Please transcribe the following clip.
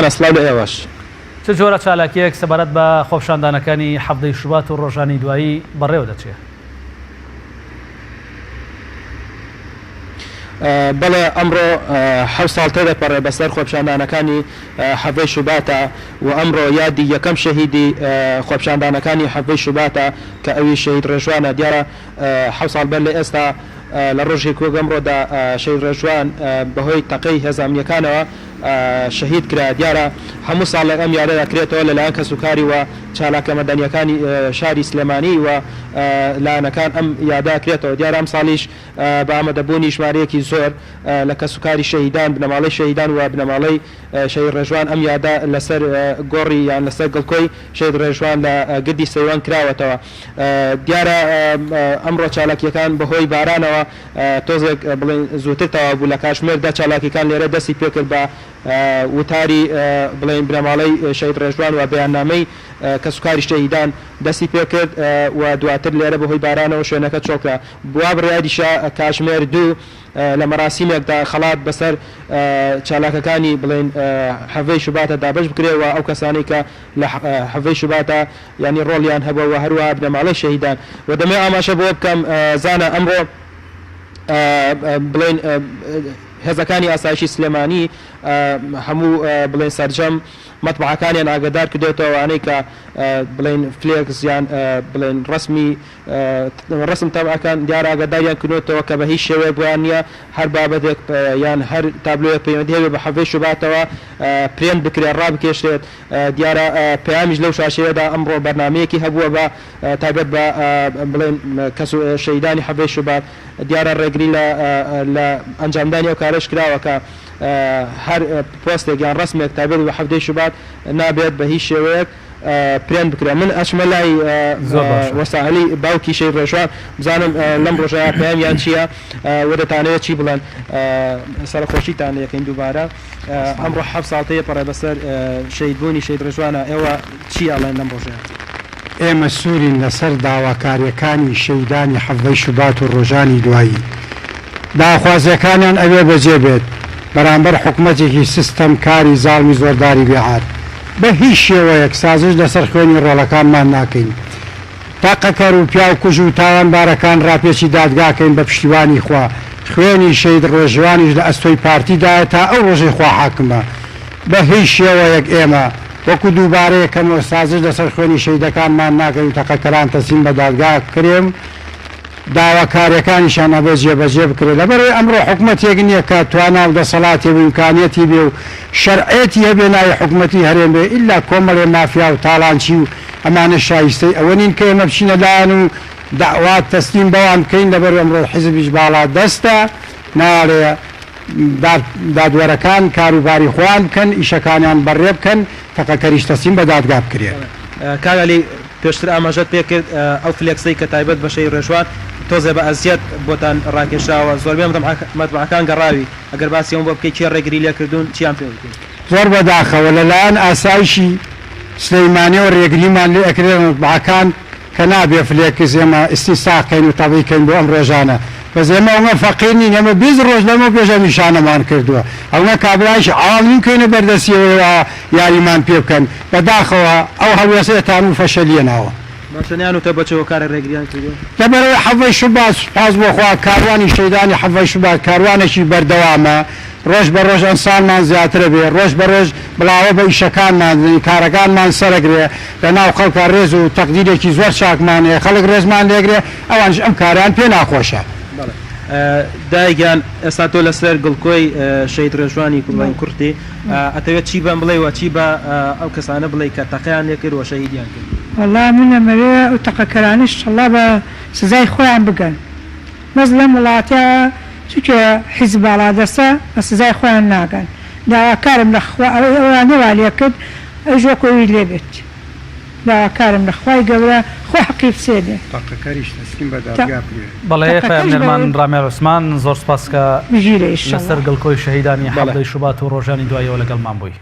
سلااو لە ئێوەش چ جۆرە چالاکیەک سەبارەت بە خۆپشاندانەکانی حەفتەی شوبات و ڕۆژانی دوایی بەڕێوە دەچێت؟ بەڵێ ئەمڕۆ حەوت ساڵ تێدەپەڕێ بەسەر خۆپشاندانەکانی حەفتەی شوباتە و ئەمڕۆ یادی یەکەم شەهیدی خۆپشاندانەکانی حەفتەی شوباتە کە ئەوی شەهید ڕێژوانە. دیارە حەوت ساڵ بەر لە ئێستا لە ڕۆژی کۆگەمڕۆدا شەهید ڕێژوان بەهۆی تەقەی هێزانیەکانەوە شەهید کرا. دیارە هەموو ساڵ ئەم یاریدا کرێتەوە لەلایەن کەسوکاری و چالاکە مەدەنیەکانی شاری سلێمانی و لایەنەکان ئەم یادا کرێتەوە. دیارە ئەم ساڵیش بە ئامادەبوونی ژمارەیەکی زۆر لە کەسوکاری شەهیدان بنەماڵەی شەهیدان و بنەماڵەی شەهید ڕێژوان ئەم یادا لەسەر گۆڕی یان لەسەر گڵکۆی شەهید ڕێژوان لە گردی سەیوان کراوەتەوە. دیارە ئەمڕۆ چالاکیەکان بەهۆی بارانەوە تۆزێک بڵێن زووتر تەواو بوو لە کاتژمێردا چالاکیەکان لێرە دەستی پێکرد بە وتاری بڵێن بنەماڵەی شەهید ڕێژوان و بەیاننامەی کەسوکاری شەهیدان دەستی پێکرد و دواتر لێرە بەهۆی بارانەوە شوێنەکە چۆکرا. بوا بڕیاریشە کاتژمێر 2 لە مەراسیمێکدا خەڵات بەسەر چالاکەکانی بڵێن حەفتەی شوباتە دابش بکرێەوە ئەو کەسانی کە لە حەفتەی شوباتە ینی ڕۆڵیان هەبووە و هەروە بنەماڵەی شەهیدان و دەمێ ئاماژە بۆ بکەم زانە ئەمڕۆ بڵێن هێزەکانی ئاسایشی سلێمانی هەموو بڵێن سەرجەم مەتبعەکانیان ئاگادار کردێتەوە ئەوانەی کە بڵێن فلێکس یان بڵێن ڕسم تەبعەکان دیارە ئاگاداریان کردوێتەوە کە بە هیچ شێوەیە بۆیان نییە هەر بابەتێک یان هەر تابلۆیەک پەیوەندی هەبێت بە حەفتەی شوباتەوە پرێن بکرێت ڕابکێشرێت. دیارە پەیامیش لەو شاشەیەدا ئەمڕۆ بەرنامەیەکی هەبووە بە تایبەت بە بڵێن کەس شەهیدانی حەفتەی شوبات. دیارە ڕێگری لە ئەنجامدانی ئەو کارەش کراوە کە هەر پۆستێک یان ڕسمێک تایبەت بە حەفتەی شوبات نابێت بە هیچ شێوەیەک پرێن بکرێت. من ئەچمە لای وەساهەلی باوکی شەهید ڕێژوان بزانم لەم ڕۆژەیە پەیامیان چییە و دەتانەوێت چی بڵێن سەرخۆشیتان یەکەین دووبارە. ئەمڕۆ 7 ساڵ تێپەڕێ بەسەر شەهیدبوونی شەهید ڕێژوانە ئێوە چی ئەڵێن لەم ڕۆژەیە؟ ئێمە سوورین لەسەر داواکاریەکانی شەهیدانی حەفتەی شوبات و ڕۆژانی دوایی. داخوازیەکانیان ئەوێ بەجێ بێت بەرامبەر حکومەتێکی سیستەم کاری زاڵمی زۆرداری بێعات بە هیچ شێوەیەک سازش لەسەر خوێنی ڕۆڵەکانمان ناکەین. تاقەکەر و پیا و کوژ و تاوانبارەکان ڕاپێکی دادگاکەین بە پشتیوانی خوا. خوێنی شەهید ڕێژوانیش لە ئەستۆی پارتیدایە تا ئەو ڕۆژەی خوا حاکمە. بە هیچ شێوەیەک ئێمە وەکو دووبارەیەکەمەوە سازش لەسەر خوێنی شەهیدەکانمان ناکەین و تاقەکەران تەسلیم بە دادگا کرێم داواکاریەکانیشان ئەبێت جێبەجێ بکرێت. لەبەرەوەی ئەمڕۆ حکومەتێک نییە کە توانە و دەسەڵاتی و ئیمکانیەتی بێ و شەرعێتی هەبێ ناوی حکومەتی هەرێم بێ ئیلا کۆمەڵێ مافیا و تاڵانچی و ئەمانە شایستەی ئەوە نین کە ئێمە بچینە لایەن و داوات تەسلیم بەوان بکەین. لەبەر ئەمڕۆ حیزبیش باڵا دەستە ناڵێ دادوەرەکان کاروباری خۆیان بکەن ئیشەکانیان بەڕێ بکەن تەقەکەریش تەسلیم بە دادگا بکرێت. کاگالی پێشتر ئاماژەت پێکرد ئەو فلێکسەی کە تایبەت بە شەهید ڕێژوان تۆزێ بە ئەزیەت بۆتان ڕاکێشاوە زۆربەی مەتبعەکان گەڕاوی ئەگەر باسی ئەوە بۆ بکەی کێ ڕێگری لێکردوون چیان پێ بکەین؟ زۆر بەداخەوە لەلایەن ئاسایشی سلەیمانی و ڕێگریمان لێ ئەکرێن مەتبعەکان کە نابێ فلێکس ئێمە ئیستیساقکەین و تەبیکەین بۆ ئەم ڕۆژانە. بەس ئێمە ئەومە فەقیر نین ئێمە 20 ڕۆژ لەمە پێشە نیشانەمان کردووە ئەوە کابرایش ئاڵین کەینە بەردەستیەوە یاریمان پێ بکەن. بەداخەوە ئەو هەڵوێسەتان و فەشەلیەناوە باشنیان و تە بەچەوە کارە ڕێگریان کردو. لەبەرەوەی حەفتەی شوبات سوپاس بۆخوا کاروانی شەهیدانی حەفتەی شوبات کاروانێکی بەردەوامە. ڕۆژ بە ڕۆژ ئەنسانمان زیاترە بێ ڕۆژ بە ڕۆژ بڵاوە بە ئیشەکانمان کارەکانمان سەرەگرێ لە ناو خەڵکە ڕێز و تەقدیرێکی زۆر چاکمانەیە خەڵک ڕێزمان لێگرێ ئەوانش ئەم کاران پێ ناخۆشە. دایگیان ئێستا تۆ لەسەر گڵکۆی شەهید ڕێژوانی کوڵای کورتی ئەتەوێت چی بەم بڵێ و چی بە ئەو کەسانە بڵێ کە تەقەیان لێ کرد و شەهیدیان کرد؟ وەڵا من ئەمەوێ ئەو تەقەکەرانش ئەڵڵا بە سزای خۆیان بگەن. بەس لەم وڵاتە چونکە حیزب باڵا دەستە بە سزای خۆیان ناگەن. داواکارم لە ئەوانەوە لێ کرد ئەو ژۆکۆوی لێ بێت. داواکارم لە خوای گەورە خۆ حەقی بچێ بێ تاقەکەریش تەسلیم بە دادگا بکرێت. بەڵێ پەیامنەرمان ڕامێر عوسمان زۆر سپاس کە بژیرە ئیشەڵڵا لەسەر گڵکۆی شەهیدانی حەفتەی شوبات و ڕۆژانی دواییەوە لەگەڵمان بووی.